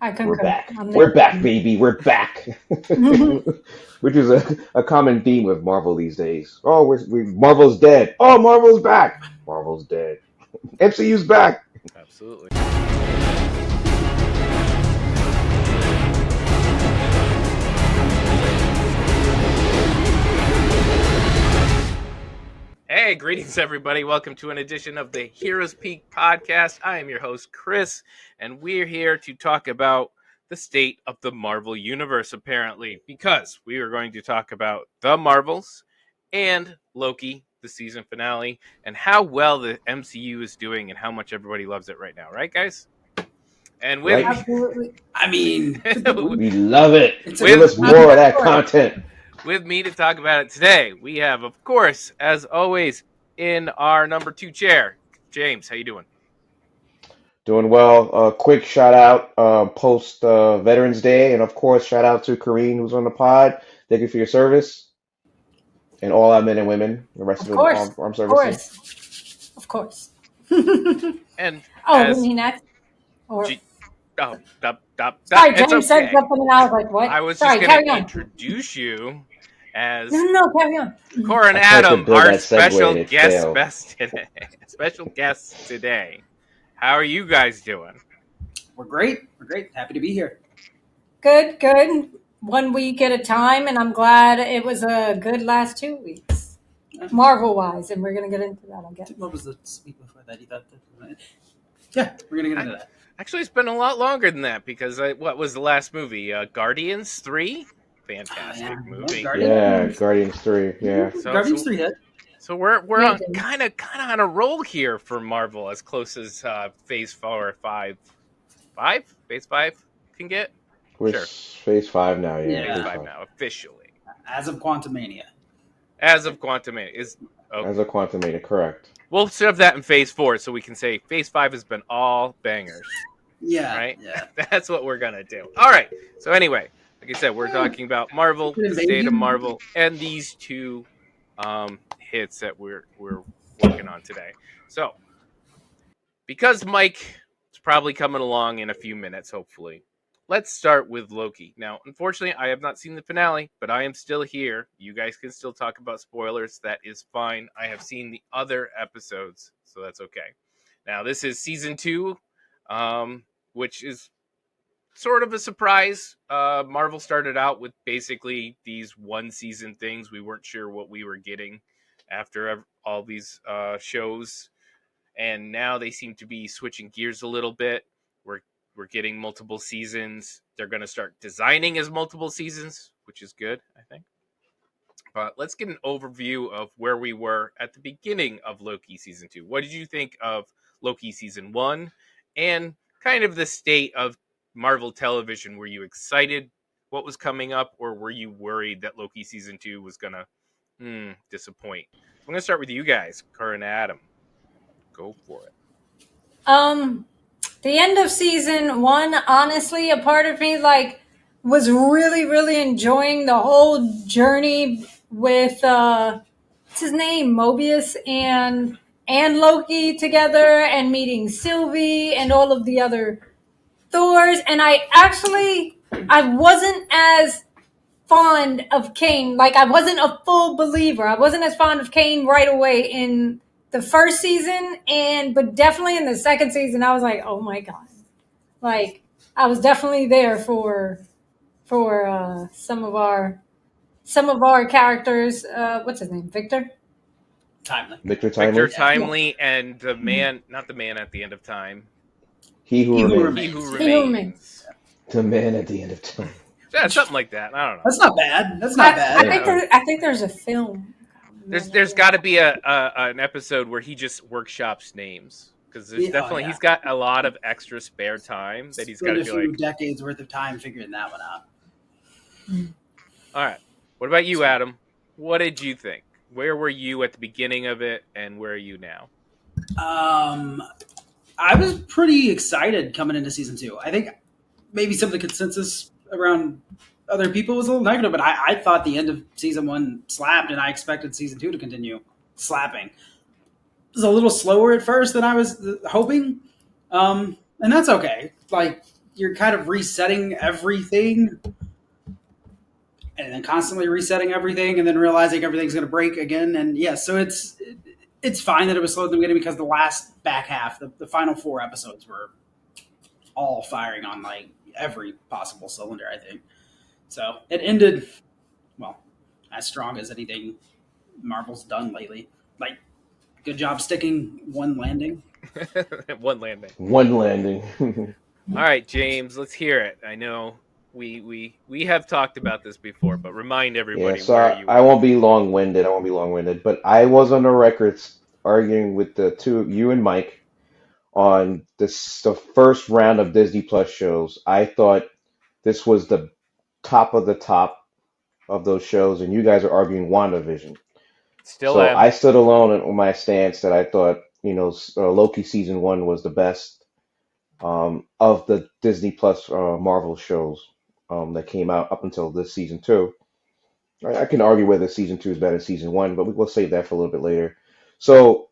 I We're concur. back. We're back, baby. We're back. Which is a common theme with Marvel these days. Oh, Marvel's dead. Oh, Marvel's back. Marvel's dead. MCU's back. Absolutely. Hey, greetings, everybody. Welcome to an edition of the Heroes Peak podcast. I am your host, Chris, and we're here to talk about the state of the Marvel Universe, apparently, because we are going to talk about the Marvels and Loki, the season finale, and how well the MCU is doing and how much everybody loves it right now. Right, guys? And with Right? me... Absolutely. I mean, We love it. It's Give us I'm more of here that for it. content. With me to talk about it today, we have, of course, as always, in our number 2 chair, James. How you doing? Doing well. Quick shout out post Veterans Day, and of course, shout out to Kareen who's on the pod. Thank you for your service, and all our men and women, the rest Of of the course. armed Of services. course. Of course. And Oh, as me next? Or G- oh, sorry, it's James said okay. something and I was like, what? I was Sorry, just going carry to on. introduce you No, as no, no, carry on. Corin I tried to Adam, build our that segue special and it guest failed. best today. Special guest today. How are you guys doing? we're great. We're great. Happy to be here. Good, good. 1 week at a time, and I'm glad it was a good last 2 weeks, Marvel-wise, and we're going to get into that, I guess. What was the week before that? You thought that? Yeah, we're gonna get into that. Actually, it's been a lot longer than that because what was the last movie? Guardians 3? Fantastic Yeah. movie. Yeah, Guardians 3. Yeah. Guardians 3 hit. So we're Yeah, on James. kind of on a roll here for Marvel, as close as Phase 4 or 5. Phase 5 can get. We're Sure. Phase 5 now, yeah. Yeah. Phase Phase 5 5. now, officially. As of Quantumania. As of Quantumania. As a Quantumania, correct. We'll shove that in Phase 4 so we can say Phase 5 has been all bangers. Yeah. Right? Yeah. That's what we're going to do. All right. So anyway, like I said, we're talking about Marvel, the state of Marvel, and these two hits that we're working on today. So, because Mike is probably coming along in a few minutes, hopefully, let's start with Loki. Now, unfortunately, I have not seen the finale, but I am still here. You guys can still talk about spoilers. That is fine. I have seen the other episodes, so that's okay. Now, this is season 2, which is sort of a surprise. Marvel started out with basically these one-season things. We weren't sure what we were getting after all these shows. And now they seem to be switching gears a little bit. We're getting multiple seasons. They're going to start designing as multiple seasons, which is good, I think. But let's get an overview of where we were at the beginning of Loki season 2. What did you think of Loki season 1 and kind of the state of Marvel television? Were you excited what was coming up, or were you worried that Loki season 2 was going to disappoint? I'm going to start with you guys, Corin and Adam. Go for it. The end of season 1, honestly, a part of me was really, really enjoying the whole journey with what's his name, Mobius and Loki together, and meeting Sylvie and all of the other Thors. And I wasn't as fond of Kane. Like, I wasn't a full believer. I wasn't as fond of Kane right away in the first season, but definitely in the second season, I was like, oh my god! Like, I was definitely there for some of our characters. What's his name? Timely. Victor Timely. Victor Timely and the man, not the man at the end of time. He who remains. He who remains. The man at the end of time. Yeah, something like that. I don't know. That's not bad. That's not bad. I think there's a film. There's got to be an episode where he just workshops names, because there's definitely he's got a lot of extra spare time that he's got to be a few like decades worth of time figuring that one out. All right. What about you, Adam? What did you think? Where were you at the beginning of it, and where are you now? I was pretty excited coming into season 2. I think maybe some of the consensus around other people was a little negative, but I thought the end of season 1 slapped, and I expected season 2 to continue slapping. It was a little slower at first than I was hoping, and that's okay. Like, you're kind of resetting everything and then constantly resetting everything and then realizing everything's going to break again. And yeah, so it's fine that it was slow at the beginning because the last back half, the final 4 episodes were all firing on like every possible cylinder, I think. So it ended, well, as strong as anything Marvel's done lately. Like, good job sticking one landing. One landing. One landing. All right, James, let's hear it. I know we have talked about this before, but remind Yeah, everybody so where you I are. won't be long-winded. I won't be long-winded, but I was on the records arguing with the two of you and Mike on the first round of Disney Plus shows. I thought this was the top of the top of those shows, and you guys are arguing WandaVision. Still So am. I stood alone on my stance that I thought, Loki season one was the best of the Disney Plus Marvel shows that came out up until this season two. I can argue whether season two is better than season one, but we'll save that for a little bit later. So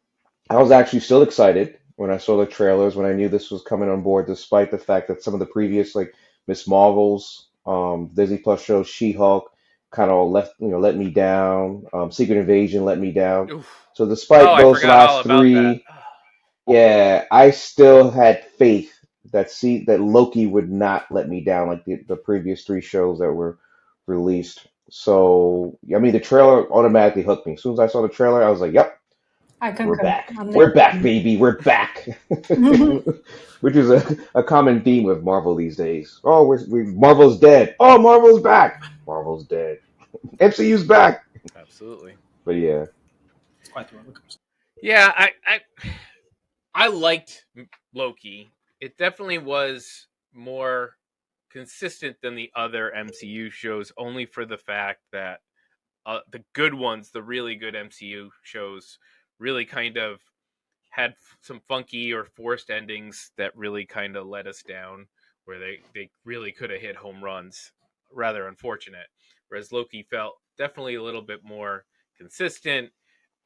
I was actually still excited when I saw the trailers, when I knew this was coming on board, despite the fact that some of the previous, like Miss Marvel's, Disney Plus shows, She-Hulk, kind of let me down. Secret Invasion let me down. Oof. So Oh, despite I those forgot all last about that. three, yeah, I still had faith that Loki would not let me down like the previous three shows that were released. So I mean, the trailer automatically hooked me. As soon as I saw the trailer, I was like, "Yep, I we're concur. back. I'm We're there. back, baby. We're back." Which is a common theme with Marvel these days. Oh, Marvel's dead. Oh, Marvel's back. Marvel's dead. MCU's back. Absolutely. But yeah, It's quite the roller coaster. Yeah, I liked Loki. It definitely was more consistent than the other MCU shows, only for the fact that the good ones, the really good MCU shows, really kind of had some funky or forced endings that really kind of let us down, where they really could have hit home runs. Rather unfortunate. Whereas Loki felt definitely a little bit more consistent,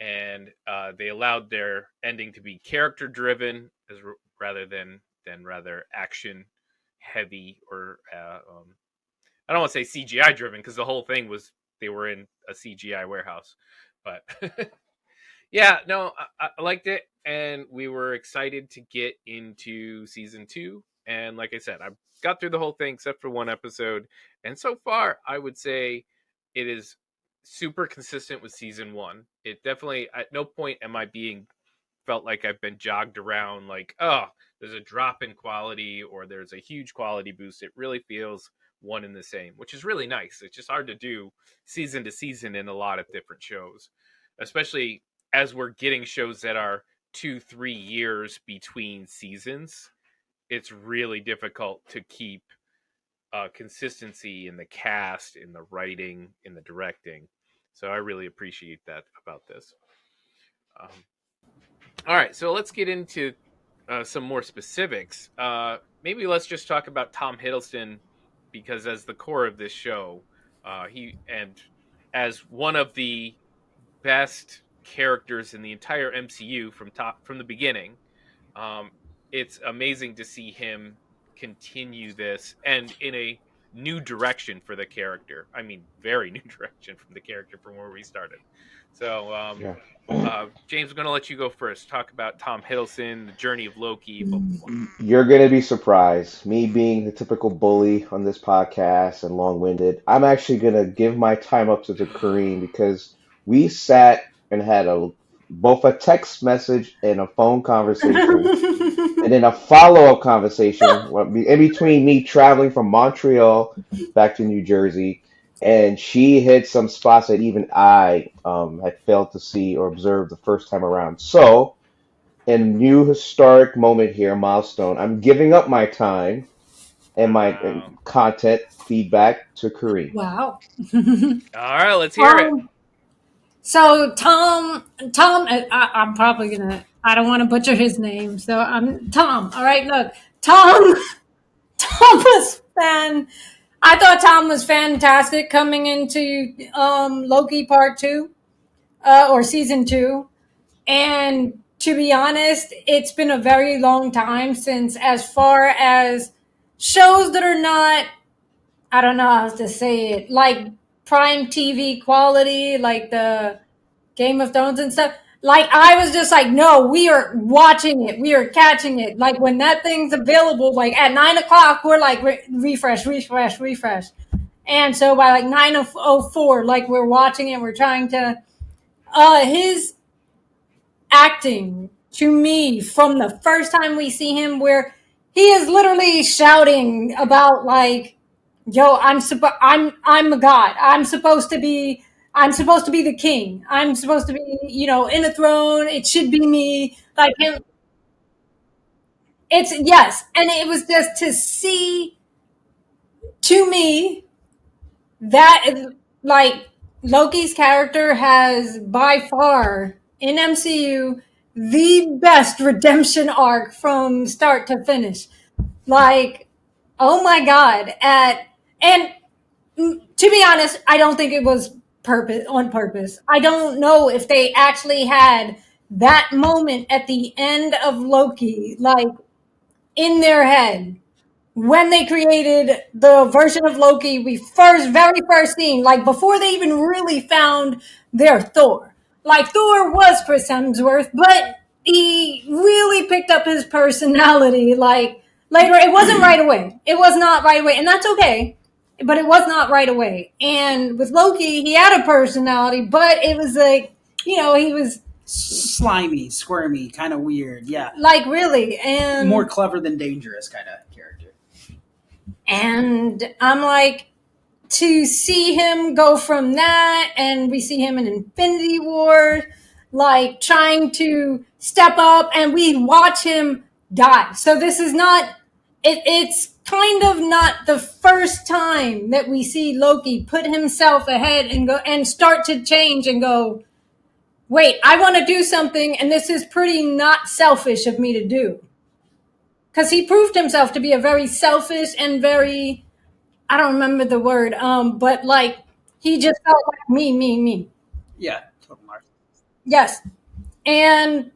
and they allowed their ending to be character driven as rather than rather action heavy or I don't want to say CGI driven because the whole thing was they were in a CGI warehouse, but yeah, no, I liked it, and we were excited to get into season two. And like I said, I got through the whole thing except for one episode, and so far, I would say it is super consistent with season one. It definitely, at no point am I being felt like I've been jogged around like, oh, there's a drop in quality or there's a huge quality boost. It really feels one and the same, which is really nice. It's just hard to do season to season in a lot of different shows, especially as we're getting shows that are 2-3 years between seasons. It's really difficult to keep consistency in the cast, in the writing, in the directing. So I really appreciate that about this. Um, all right, so let's get into some more specifics. Maybe let's just talk about Tom Hiddleston because as the core of this show, he and as one of the best characters in the entire MCU from the beginning. Um, it's amazing to see him continue this and in a new direction for the character. I mean, very new direction from the character from where we started. So, yeah. James, I'm going to let you go first. Talk about Tom Hiddleston, the journey of Loki, blah, blah, blah. You're gonna be surprised. Me being the typical bully on this podcast and long-winded, I'm actually gonna give my time up to the Kareem because we sat and had both a text message and a phone conversation, and then a follow-up conversation in between me traveling from Montreal back to New Jersey, and she hit some spots that even I had failed to see or observe the first time around. So and new historic moment here, milestone. I'm giving up my time and my Wow. content feedback to Kareem. Wow. All right, let's hear it. um, so Tom, I'm probably gonna. I don't want to butcher his name, so I'm Tom. All right, look, Tom. Tom was fan. I thought Tom was fantastic coming into Loki Part Two or Season Two. And to be honest, it's been a very long time since, as far as shows that are not, I don't know how to say it, like prime TV quality, like the Game of Thrones and stuff. Like I was just like, no, we are watching it, we are catching it. Like when that thing's available, like at 9 o'clock, we're like refresh, refresh, refresh. And so by like 9:04, like we're watching it, we're trying to. His acting to me from the first time we see him, where he is literally shouting about like, "Yo, I'm a god. I'm supposed to be the king. I'm supposed to be, in a throne. It should be me." Like him, it's yes, and it was just to see to me that like Loki's character has by far in MCU the best redemption arc from start to finish. Like, oh my god! And to be honest, I don't think it was purpose on purpose. I don't know if they actually had that moment at the end of Loki, like in their head when they created the version of Loki we very first seen, like before they even really found their Thor. Like Thor was Chris Hemsworth, but he really picked up his personality like later. It wasn't right away. It was not right away, and that's okay. But it was not right away. And with Loki, he had a personality, but it was like, he was Slimy, squirmy, kind of weird. Yeah, like really, and more clever than dangerous kind of character. And I'm like, to see him go from that, and we see him in Infinity War, like trying to step up, and we watch him die. So this is not, it's kind of not the first time that we see Loki put himself ahead and go and start to change and go, wait, I want to do something, and this is pretty not selfish of me to do. Because he proved himself to be a very selfish and very, I don't remember the word, but like he just felt like me, me, me. Yeah, total narcissist. Yes. And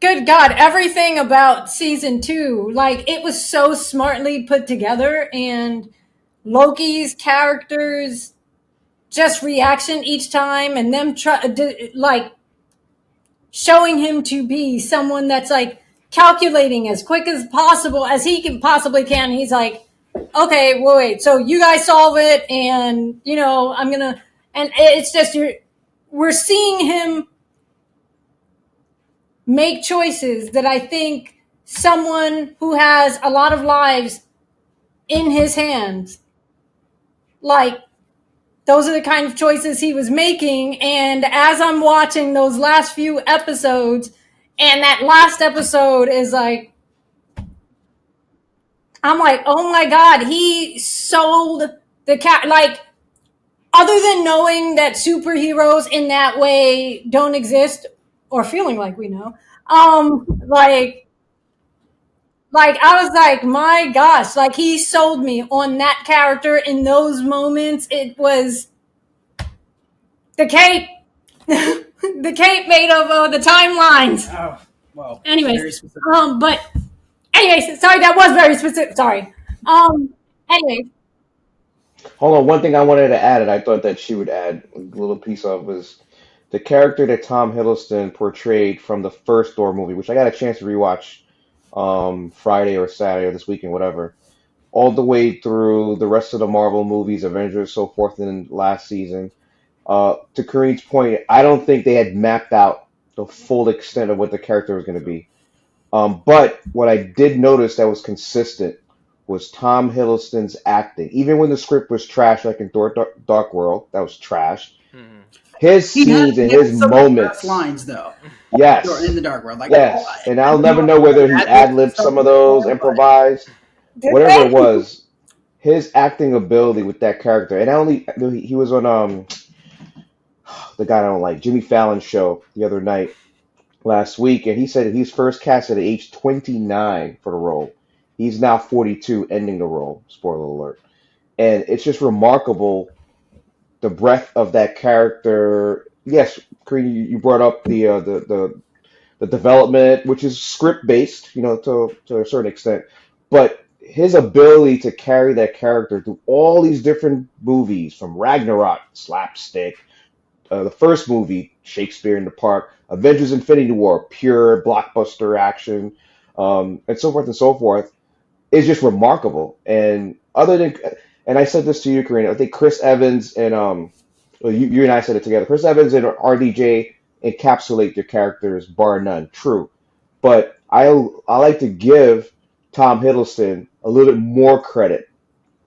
good God, everything about season 2, like it was so smartly put together, and Loki's characters just reaction each time, and them like showing him to be someone that's like calculating as quick as possible as he can possibly can. He's like, okay, well, wait, so you guys solve it, and I'm gonna, and it's just we're seeing him make choices that I think someone who has a lot of lives in his hands, like those are the kind of choices he was making. And as I'm watching those last few episodes, and that last episode is like, I'm like, oh my God, he sold the cat. Like, other than knowing that superheroes in that way don't exist, or feeling like we know, like I was like, my gosh, like he sold me on that character in those moments. It was the cape, the cape made of the timelines. Oh, well. Anyways, but anyways, sorry, that was very specific. Sorry. Anyways, Hold on, one thing I wanted to add, and I thought that she would add a little piece of was the character that Tom Hiddleston portrayed from the first Thor movie, which I got a chance to rewatch Friday or Saturday or this weekend, whatever, all the way through the rest of the Marvel movies, Avengers, so forth, in last season. To Kareem's point, I don't think they had mapped out the full extent of what the character was going to be. But what I did notice that was consistent was Tom Hiddleston's acting. Even when the script was trash, like in Thor Dark World, that was trash. Mhm. His scenes and his some of the moments. best lines though. Yes. In the Dark World, like Yes. And I'll never know whether he ad-libbed some of those, improvised, whatever it was. His acting ability with that character, and he was on the guy I don't like, Jimmy Fallon's show the other night last week, and he said he's first cast at age 29 for the role. He's now 42, ending the role. Spoiler alert. And it's just remarkable the breadth of that character. Yes, Kareem, you brought up the development, which is script based, to a certain extent, but his ability to carry that character through all these different movies, from Ragnarok, slapstick, the first movie, Shakespeare in the Park, Avengers Infinity War, pure blockbuster action, and so forth and so forth, is just remarkable. And other than, and I said this to you, Karina, I think Chris Evans and well, you and I said it together. Chris Evans and RDJ encapsulate their characters, bar none. True, but I like to give Tom Hiddleston a little bit more credit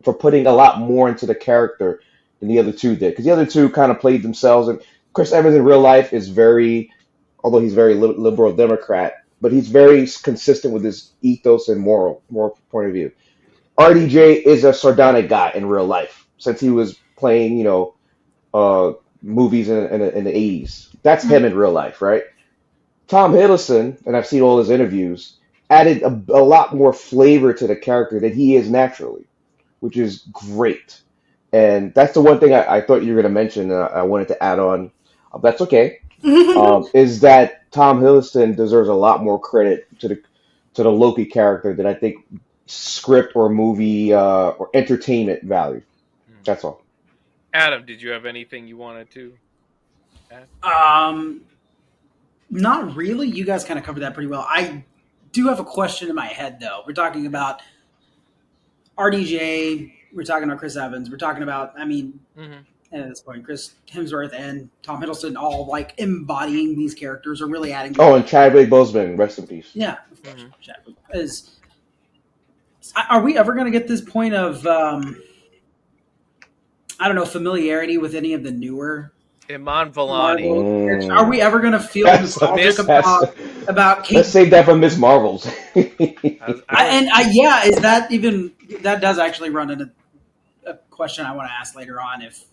for putting a lot more into the character than the other two did, because the other two kind of played themselves. And Chris Evans in real life is very, although he's very liberal Democrat, but he's very consistent with his ethos and moral point of view. RDJ is a sardonic guy in real life since he was playing, uh, movies in the 80s. That's him in real life, right? Tom Hiddleston, and I've seen all his interviews, added a lot more flavor to the character than he is naturally, which is great. And that's the one thing I thought you were going to mention, and I wanted to add on. That's okay. Is that Tom Hiddleston deserves a lot more credit to the Loki character than I think script or movie or entertainment value. That's all. Adam, did you have anything you wanted to add? Not really. You guys kind of covered that pretty well. I do have a question in my head, though. We're talking about RDJ. We're talking about Chris Evans. We're talking about, I mean, at this point, Chris Hemsworth and Tom Hiddleston all like embodying these characters or really adding. Oh, and Chadwick Boseman, rest in peace. Yeah, of course. Chadwick is. Are we ever going to get this point of I don't know, familiarity with any of the newer Iman Marvel? Vellani. Are we ever going to feel nostalgic about Kate? Let's save that for Miss Marvels. Yeah, is that even that does actually run into a question I want to ask later on if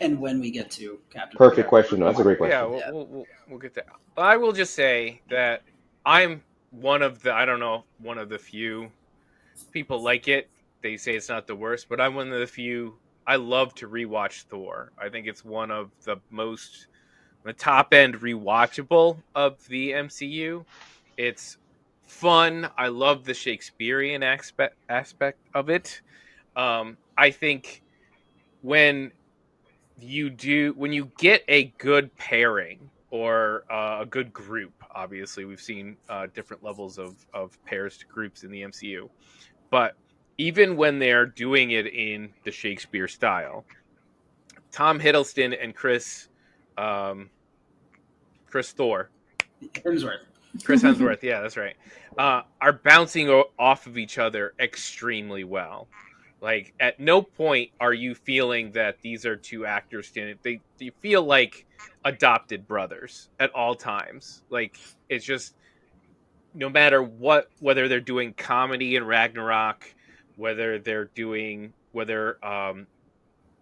and when we get to Captain. Perfect question. No, that's a great question. Yeah, we'll get that. I will just say that I'm one of the few people like it. They say it's not the worst, but I'm one of the few. I love to rewatch Thor. I think it's one of the top end rewatchable of the MCU. It's fun. I love the Shakespearean aspect of it. I think when you get a good pairing or a good group, obviously we've seen different levels of pairs to groups in the MCU, but even when they're doing it in the Shakespeare style, Tom Hiddleston and Chris Thor, Chris Hemsworth, yeah, that's right, are bouncing off of each other extremely well. Like, at no point are you feeling that these are two actors standing. They feel like adopted brothers at all times. Like, it's just no matter whether they're doing comedy in Ragnarok, whether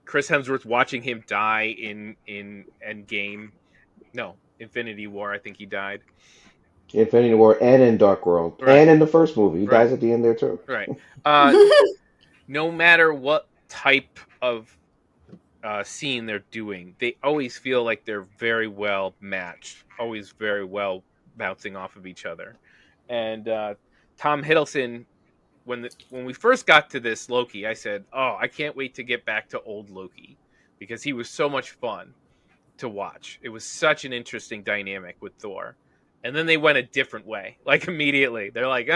Chris Hemsworth watching him die in Endgame, no, Infinity War, I think he died. Infinity War and in Dark World. Right. And in the first movie. He Right. dies at the end there too. Right. No matter what type of scene they're doing, they always feel like they're very well matched, always very well bouncing off of each other. And Tom Hiddleston, when we first got to this Loki, I said, "Oh, I can't wait to get back to old Loki," because he was so much fun to watch. It was such an interesting dynamic with Thor. And then they went a different way. Like, immediately. They're like,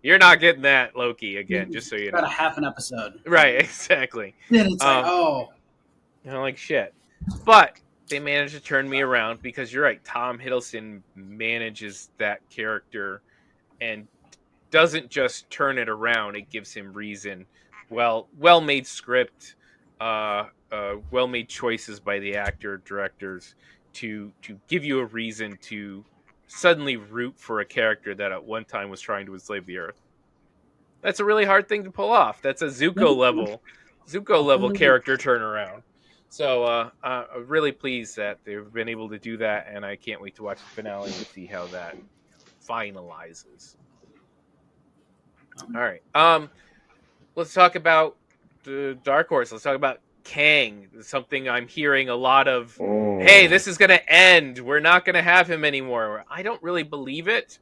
you're not getting that Loki again, just so you know. About a half an episode. Right, exactly. Then it's like, oh. Like, shit. But they managed to turn me around because you're right. Tom Hiddleston manages that character and doesn't just turn it around. It gives him reason. Well-made script, well-made choices by the directors to give you a reason to suddenly root for a character that at one time was trying to enslave the earth. That's a really hard thing to pull off. That's a Zuko level character turnaround. So I'm really pleased that they've been able to do that, and I can't wait to watch the finale to see how that finalizes. All right. Let's talk about the Dark Horse. Let's talk about Kang. Something I'm hearing a lot of. Hey, this is going to end. We're not going to have him anymore. I don't really believe it.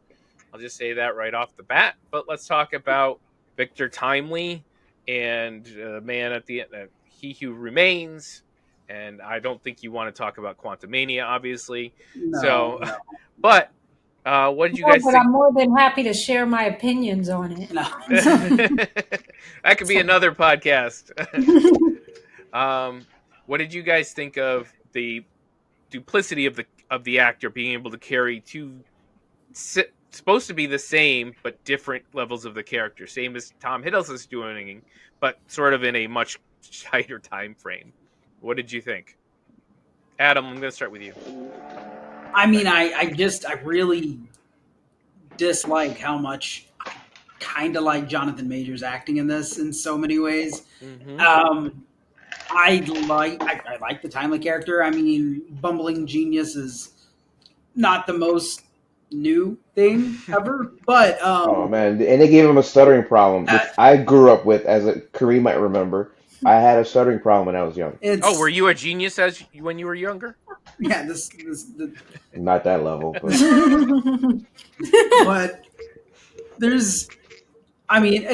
I'll just say that right off the bat. But let's talk about Victor Timely and Man at the End, He Who Remains. And I don't think you want to talk about Quantumania, obviously. No, So, no, but what did you No, guys but think? I'm more than happy to share my opinions on it. no. That could be another podcast. What did you guys think of the duplicity of the actor being able to carry two supposed to be the same but different levels of the character, same as Tom Hiddleston's doing, but sort of in a much tighter time frame? What did you think, Adam? I'm going to start with you. I mean, I really dislike how much I kind of like Jonathan Majors acting in this in so many ways. Mm-hmm. I like the Timely character. I mean, bumbling genius is not the most new thing ever, but Oh man, and they gave him a stuttering problem, uh, which I grew up with, as a Kareem might remember. I had a stuttering problem when I was young. Oh, were it's you a genius when you were younger? yeah, Not that level, but but there's, I mean,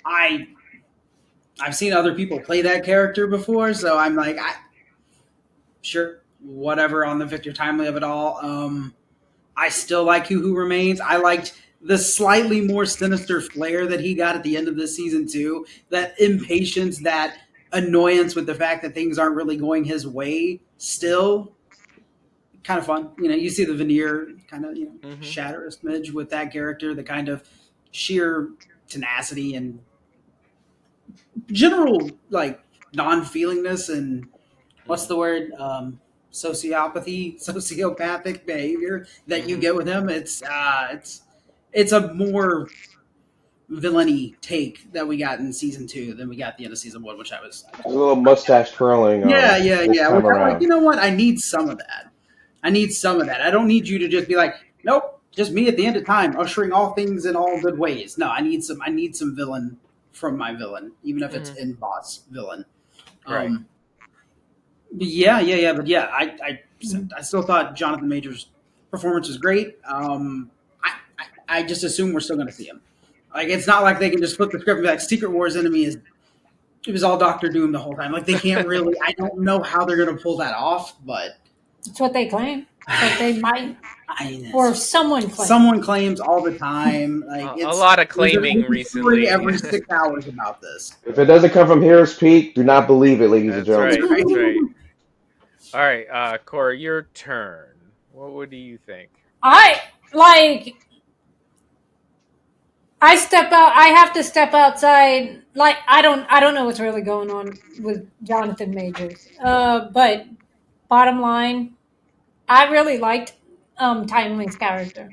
I've seen other people play that character before, so I'm like, sure, whatever on the Victor Timely of it all. I still like Who Remains. I liked the slightly more sinister flair that he got at the end of this season too. That impatience, that annoyance with the fact that things aren't really going his way. Still, kind of fun. You know, you see the veneer kind of Mm-hmm. shatter a smidge with that character. The kind of sheer tenacity and general like non-feelingness and what's the word sociopathic behavior that you Mhm. get with him. It's a more villainy take that we got in season 2 than we got at the end of season 1, which I was there's a little mustache twirling this yeah, which time I'm like, you around. know what, I need some of that. I don't need you to just be like, nope, just me at the end of time ushering all things in all good ways. No, I need some villain from my villain, even if it's Mhm. in boss villain. Right. But yeah, I still thought Jonathan Majors' performance was great. I just assume we're still going to see him. Like, it's not like they can just flip the script and be like, Secret Wars enemy is, it was all Doctor Doom the whole time. Like, they can't really, I don't know how they're going to pull that off, but That's what they claim. But they might, or someone someone claims. claims all the time. Like, A lot of there's claiming a story recently. every 6 hours about this. If it doesn't come from Harris Peak, do not believe it, ladies and That's gentlemen. right. That's right. All right, Cora, your turn. What do you think? I like. I step out. I have to step outside. Like I don't know what's really going on with Jonathan Majors. But bottom line, I really liked Timely's character.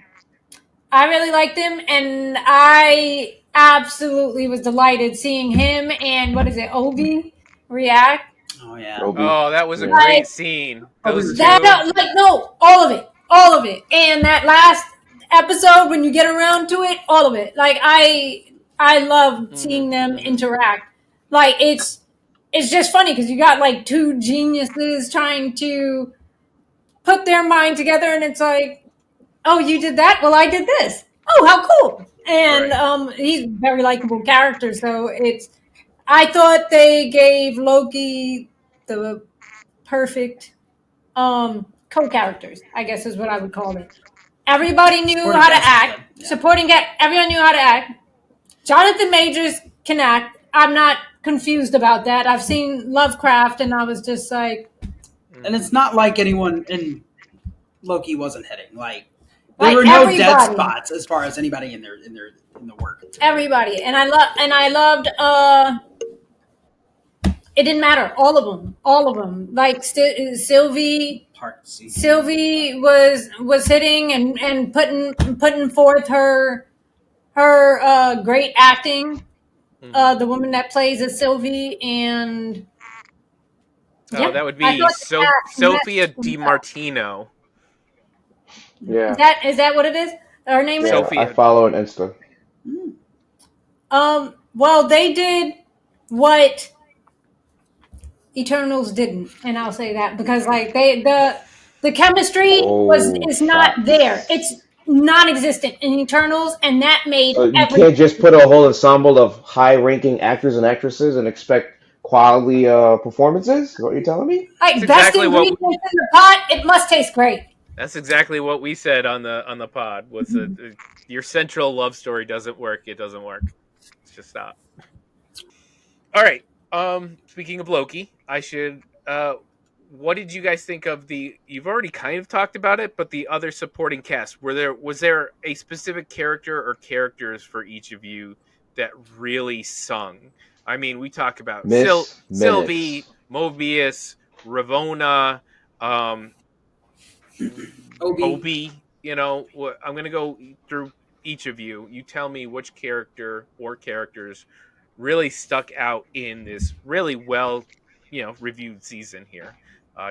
I really liked him, and I absolutely was delighted seeing him and what is it, Obi react. Oh, yeah. Obi, Oh, that was a yeah. great scene. Those That two. like no, all of it, and that last episode when you get around to it, all of it. Like I love seeing them interact. Like it's just funny because you got like two geniuses trying to put their mind together, and it's like, oh, you did that. Well, I did this. Oh, how cool! And Right. he's a very likable character, so it's. I thought they gave Loki the perfect co-characters, I guess is what I would call it. Everybody knew Supporting how to cast is act. good. Yeah. Everyone knew how to act. Jonathan Majors can act. I'm not confused about that. I've seen Lovecraft, and I was just like, And it's not like anyone in Loki wasn't hitting. Like, there like were no dead everybody, spots as far as anybody in the work. everybody, and I loved. It didn't matter. All of them. Like Sylvie. Part C. Sylvie was hitting and putting forth her great acting. The woman that plays as Sylvie, and Oh, yeah, that would I be thought that Sophia meshed well. DiMartino. Yeah, Is that what it is? Her name is. yeah. I Sophia. follow on Insta. Well, they did what Eternals didn't, and I'll say that because like the chemistry Oh, is not there. shots. non-existent in Eternals, and that made So you can't just everything. put a whole ensemble of high-ranking actors and actresses and expect quality performances? Is what you're telling me? That's Like, best exactly what ingredients in the pot, it must taste great. that's exactly what we said on the pod. Was that your central love story doesn't work? It doesn't work. It's just not. All right. Speaking of Loki, I should. What did you guys think of the? You've already kind of talked about it, but the other supporting cast. Was there a specific character or characters for each of you that really sung? I mean, we talk about Miss Sylvie, Minutes. Mobius, Ravona, um, Obi. Obi. You know, I'm gonna go through each of you. You tell me which character or characters really stuck out in this really well, reviewed season here.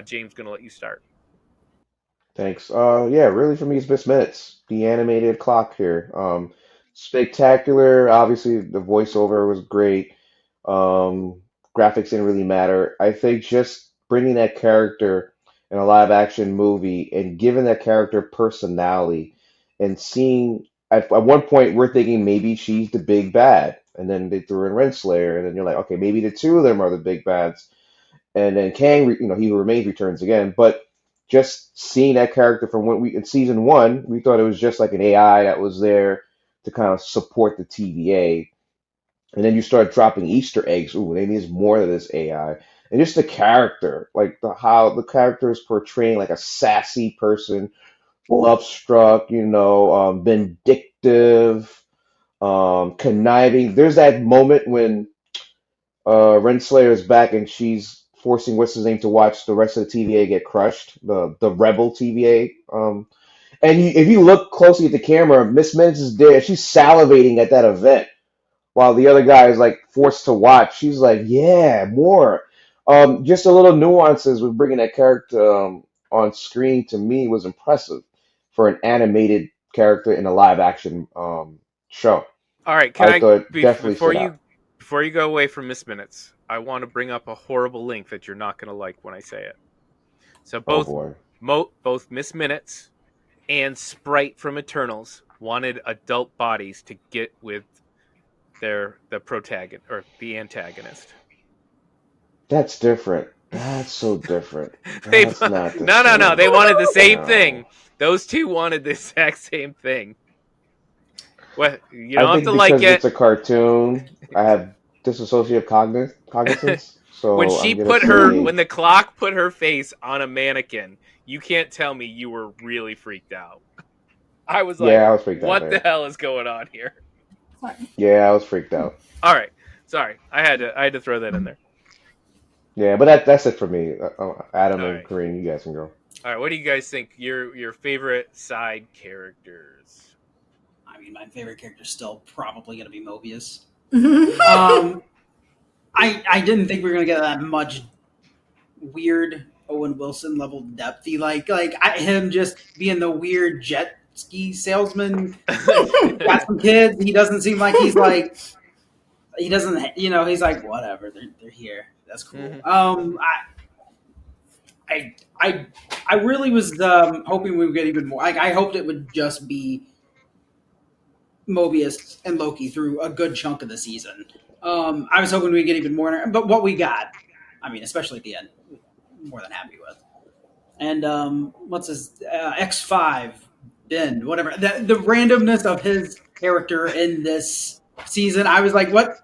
James, gonna let you start. Thanks. Yeah, really for me it's Miss Minutes, the animated clock here. Spectacular. Obviously, the voiceover was great. Graphics didn't really matter. I think just bringing that character in a live action movie and giving that character personality and seeing at one point we're thinking maybe she's the big bad, and then they threw in Renslayer, and then you're like, okay, maybe the two of them are the big bads, and then Kang, he remains returns again. But just seeing that character from when we in season one, we thought it was just like an AI that was there to kind of support the TVA, and then you start dropping Easter eggs. Ooh, maybe there's more to this AI, and just the character, like how the character is portraying like a sassy person, love struck, vindictive, conniving. There's that moment when Renslayer is back and she's forcing what's his name to watch the rest of the TVA get crushed, the rebel TVA. And if you look closely at the camera, Miss Minutes is there. She's salivating at that event while the other guy is like forced to watch. She's like, yeah, more. Just a little nuances with bringing that character on screen to me was impressive for an animated character in a live action show. All right, can I I thought definitely stood out. before you go away from Miss Minutes, I want to bring up a horrible link that you're not gonna like when I say it. So Oh both boy. both Miss Minutes and Sprite from Eternals wanted adult bodies to get with the protagonist or the antagonist. That's different. That's so different. they That's not the no, they same. wanted the same No. thing. Those two wanted the exact same thing. Well, you I don't have think to like because it's it. a cartoon, I have disassociative cognizance, when so I'm she gonna put her say, when the clock put her face on a mannequin, you can't tell me you were really freaked out. I was like, yeah, I was freaked out what the there. hell is going on here? Yeah, I was freaked out. All right. Sorry. I had to throw that in there. Yeah, but that's it for me. Adam All and right. Kareem, you guys can go. All right. What do you guys think? Your favorite side characters? I mean, my favorite character is still probably going to be Mobius. Mhm. Um, I didn't think we were going to get that much weird Owen Wilson level depthy, him just being the weird jet ski salesman. Got some kids. He doesn't seem like he doesn't, he's like, whatever, they're here. That's cool. Mhm. I I really was hoping we would get even more. Like, I hoped it would just be Mobius and Loki through a good chunk of the season. I was hoping we'd get even more, but what we got, I mean, especially at the end, more than happy with. And what's his X5 Ben, whatever. The randomness of his character in this season, I was like, what?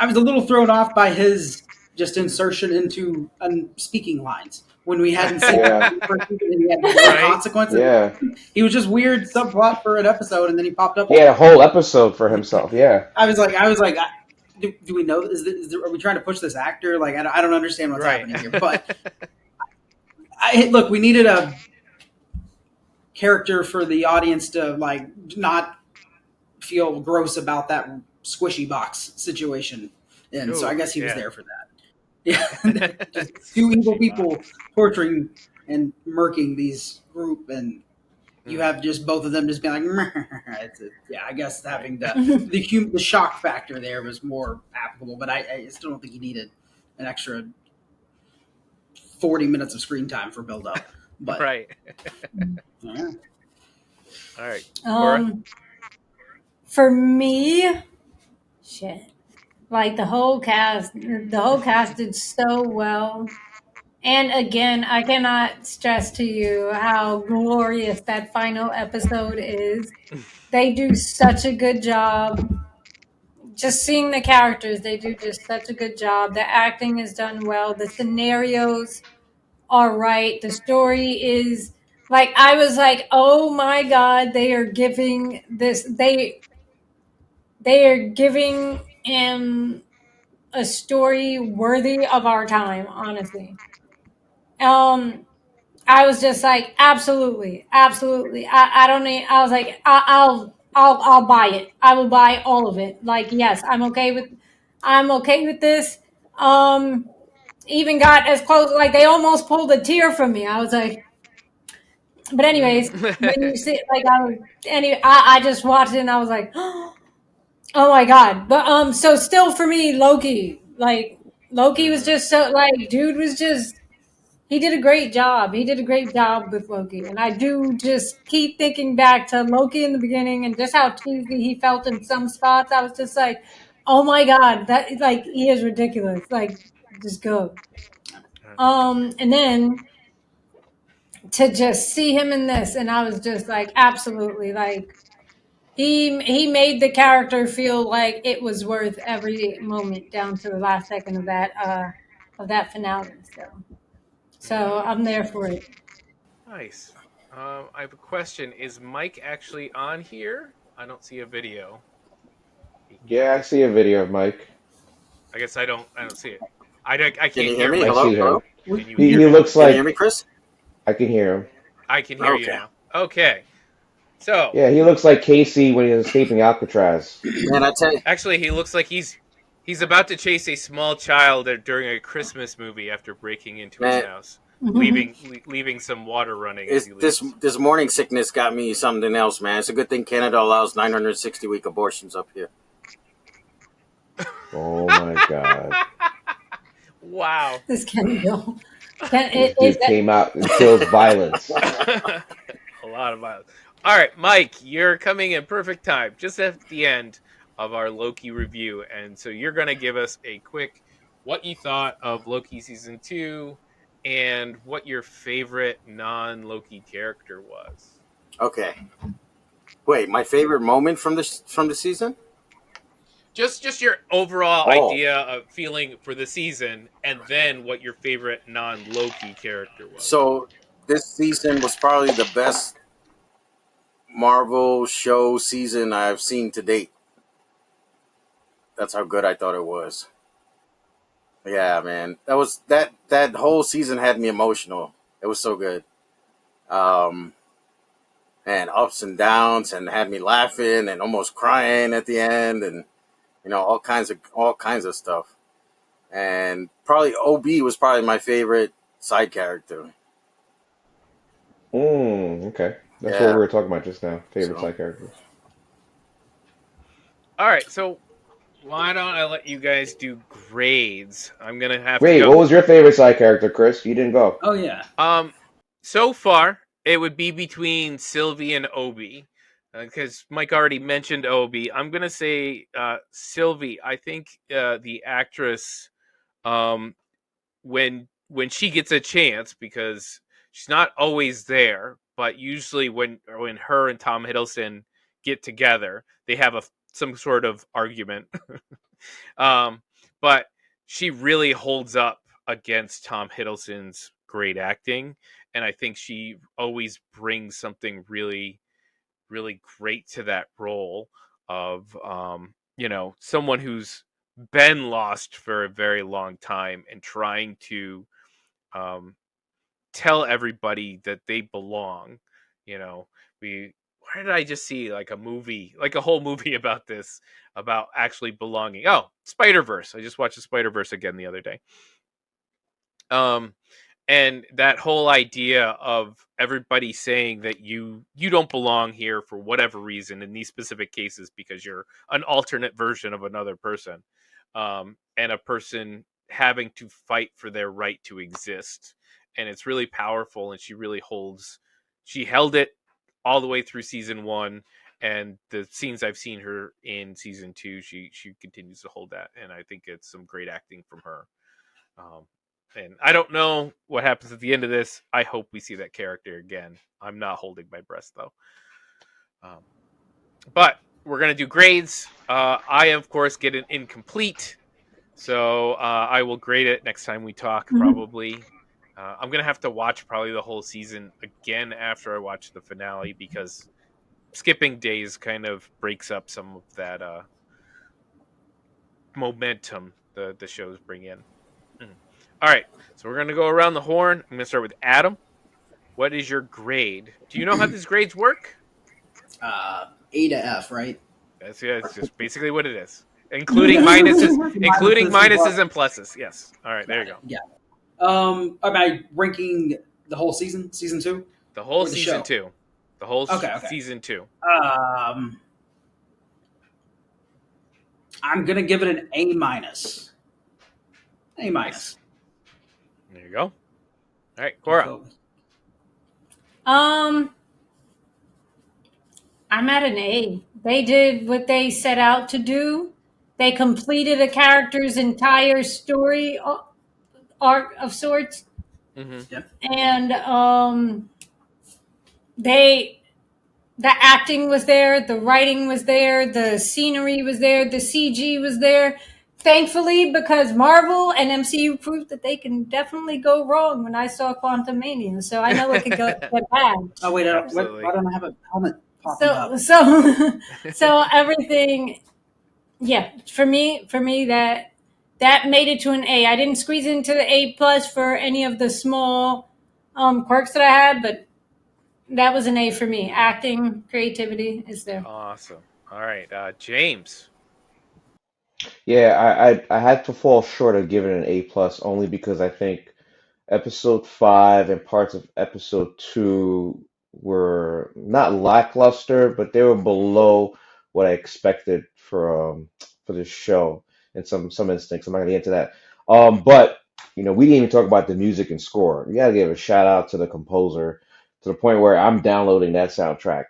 I was a little thrown off by his just insertion into speaking lines when we hadn't seen him Yeah, in the first season and he had no right. consequences. yeah. He was just weird subplot for an episode, and then he popped up. He had a whole episode for himself. Yeah. I was like, do we know? Are we trying to push this actor? Like, I don't understand what's Right. happening here. But look, we needed a character for the audience to like not feel gross about that squishy box situation. And so I Ooh, guess he was yeah. there for that. Yeah, just two evil Squishy people box. torturing and murking these group, and you Mhm. have just both of them just being like, yeah. I guess Right. having the shock factor there was more applicable, but I still don't think you needed an extra 40 minutes of screen time for build up. But Right. yeah. All right, Cora. Um, for me, shit, like the whole cast did so well. And again, I cannot stress to you how glorious that final episode is. They do such a good job. Just seeing the characters, they do just such a good job. The acting is done well. The scenarios are right. The story is like I was like, oh my god, they are giving him a story worthy of our time, honestly. Um I was just like, absolutely, absolutely. I don't need. I was like, I'll buy it. I will buy all of it. Like, yes, I'm okay with this. Um, even got as close. Like, they almost pulled a tear from me. I was like, but anyways, when you see, like, I just watched it and I was like, oh my god. But so still for me, Loki, like, Loki was Mhm. just so like, dude was just he did a great job. He did a great job with Loki. And I do just keep thinking back to Loki in the beginning and just how cheesy he felt in some spots. I was just like, oh my God, that like he is ridiculous. Like, just go. And then to just see him in this, and I was just like, absolutely like he made the character feel like it was worth every moment down to the last second of that finale. So I'm there for it. Nice. I have a question. Is Mike actually on here? I don't see a video. Yeah, I see a video of Mike. I guess I don't. I don't see it. I Can can't you hear hear me? I Mike. Hello? see him. Hello? Can you He hear he him? looks Can you hear me, like Chris? I can hear him. I can hear you Okay. now. Okay. So Yeah, he looks like Casey when he was escaping Alcatraz. Man, I tell you, actually, he looks like he's about to chase a small child during a Christmas movie after breaking into his man, house, leaving some water running as it's, he this leaves. this morning sickness got me something else, man. It's a good thing Canada allows 960-week abortions up here. Oh my God. Wow. This can go. Can This it is dude that came out and kills violence. A lot of violence. All right, Mike, you're coming in perfect time, just at the end of our Loki review, and so you're going to give us a quick what you thought of Loki season 2 and what your favorite non-Loki character was. Okay. Wait, my favorite moment from the season? Just your overall Oh, idea of feeling for the season, and then what your favorite non-Loki character was. so this season was probably the best Marvel show season I've seen to date. That's how good I thought it was. Yeah, man. That whole season had me emotional. It was so good. Um, and ups and downs and had me laughing and almost crying at the end and all kinds of stuff. And probably OB was probably my favorite side character. Okay. That's what we Yeah. were talking about just now. Favorite So side characters. All right, so why don't I let you guys do grades? I'm gonna have to Wait, what go. was your favorite side character, Chris? You didn't go. Oh yeah. Um, so far it would be between Sylvie and Obi, because Mike already mentioned Obi. I'm gonna say Sylvie. I think the actress, um, when she gets a chance, because she's not always there, but usually when her and Tom Hiddleston get together, they have some sort of argument. um, but she really holds up against Tom Hiddleston's great acting, and I think she always brings something really, really great to that role of someone who's been lost for a very long time and trying to um, tell everybody that they belong. You know, we where did I just see like a movie, like a whole movie about this, about actually belonging? Oh, Spider Verse. I just watched the Spider Verse again the other day. Um, and that whole idea of everybody saying that you don't belong here for whatever reason in these specific cases because you're an alternate version of another person, and a person having to fight for their right to exist, and it's really powerful, and she held it all the way through season 1, and the scenes I've seen her in season 2, she continues to hold that, and I think it's some great acting from her. And I don't know what happens at the end of this. I hope we see that character again. I'm not holding my breath though. But we're gonna do grades. I of course get an incomplete, so I will grade it next time we talk. Probably. I'm gonna have to watch probably the whole season again after I watch the finale, because skipping days kind of breaks up some of that momentum the shows bring in. All right, so we're gonna go around the horn. I'm gonna start with Adam. What is your grade? Do you know how these grades work? A to F, right? That's just basically what it is, including minuses, including minuses and pluses. Yes. All right, there you go. Yeah. Am I ranking the whole season, season 2? The whole Or the season show? 2. The whole Okay. season 2. I'm gonna give it an A minus. A minus. There you go. All right, Cora. I'm at an A. They did what they set out to do. They completed a character's entire story arc of sorts, Mm-hmm. Yep. and the acting was there, the writing was there, the scenery was there, the CG was there. Thankfully, because Marvel and MCU proved that they can definitely go wrong when I saw Quantum Mania, so I know it could get bad. Oh wait, Absolutely. why don't I have a helmet popping up? So everything, yeah, for me that made it to an A. I didn't squeeze into the A plus for any of the small quirks that I had, but that was an A for me. Acting, creativity is there. Awesome. All right, James. Yeah, I had to fall short of giving it an A plus only because I think episode 5 and parts of episode 2 were not lackluster, but they were below what I expected for this show in some instincts. I'm not gonna get into that. But we didn't even talk about the music and score. We gotta give a shout out to the composer to the point where I'm downloading that soundtrack.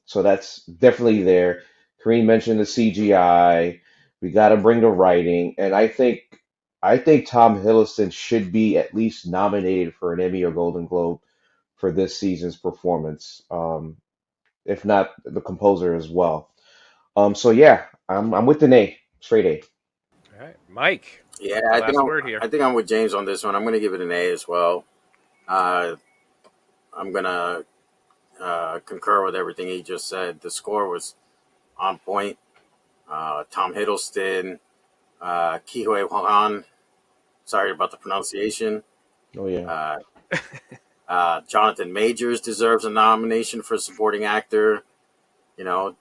So that's definitely there. Kareem mentioned the CGI. We got to bring the writing, and I think Tom Hiddleston should be at least nominated for an Emmy or Golden Globe for this season's performance, if not the composer as well. So yeah, I'm with an A, straight A. All right, Mike. Yeah, Last word here. I think I'm with James on this one. I'm going to give it an A as well. I'm going to concur with everything he just said. The score was on point. Tom Hiddleston, Kihue Hwan, sorry about the pronunciation. Oh yeah, Jonathan Majors deserves a nomination for supporting actor.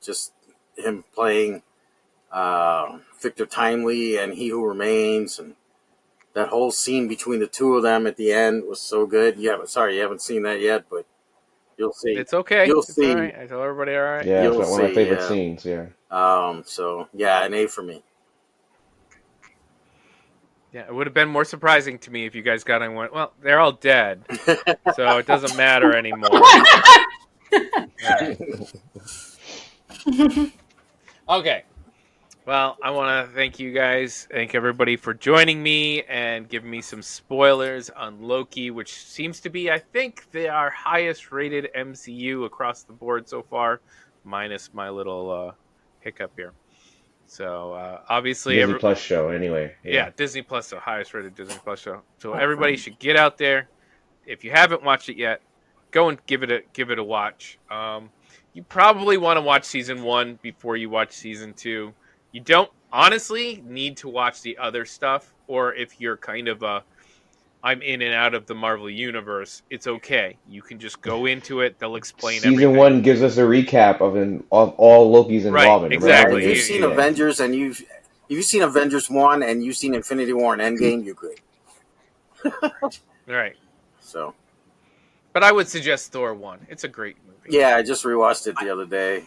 Just him playing Victor Timely and He Who Remains, and that whole scene between the two of them at the end was so good. You haven't seen that yet, but you'll see. It's okay. You'll it's see. All right. I tell everybody all right. yeah, it's You'll one of my see, favorite yeah. scenes. Yeah. So yeah, an A for me. Yeah, it would have been more surprising to me if you guys got on one. Well, they're all dead, so it doesn't matter anymore. Right. Okay. Well, I want to thank you guys. Thank everybody for joining me and giving me some spoilers on Loki, which seems to be, I think, our highest rated MCU across the board so far, minus my little hiccup here. So obviously, Disney Plus show anyway. Yeah, Disney Plus, the highest rated Disney Plus show. So everybody should get out there. If you haven't watched it yet, go and give it a watch. You probably want to watch season 1 before you watch season 2. You don't honestly need to watch the other stuff, or if you're kind of I'm in and out of the Marvel universe, it's okay. You can just go into it. They'll explain Season everything. 1 gives us a recap of all Loki's involvement. Right, exactly. If you've seen Avengers and you've seen Avengers 1 and you've seen Infinity War and Endgame, you're good. Right. So, but I would suggest Thor 1. It's a great movie. Yeah, I just rewatched it the other day.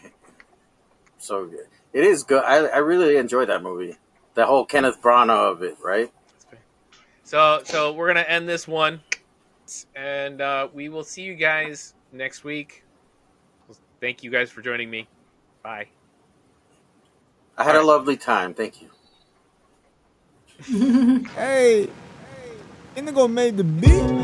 So good. It is good. I really enjoyed that movie. The whole Kenneth Branagh of it, right? So we're gonna end this one, and we will see you guys next week. Thank you guys for joining me. Bye. I had All a right. lovely time. Thank you. Hey, Indigo made the beat.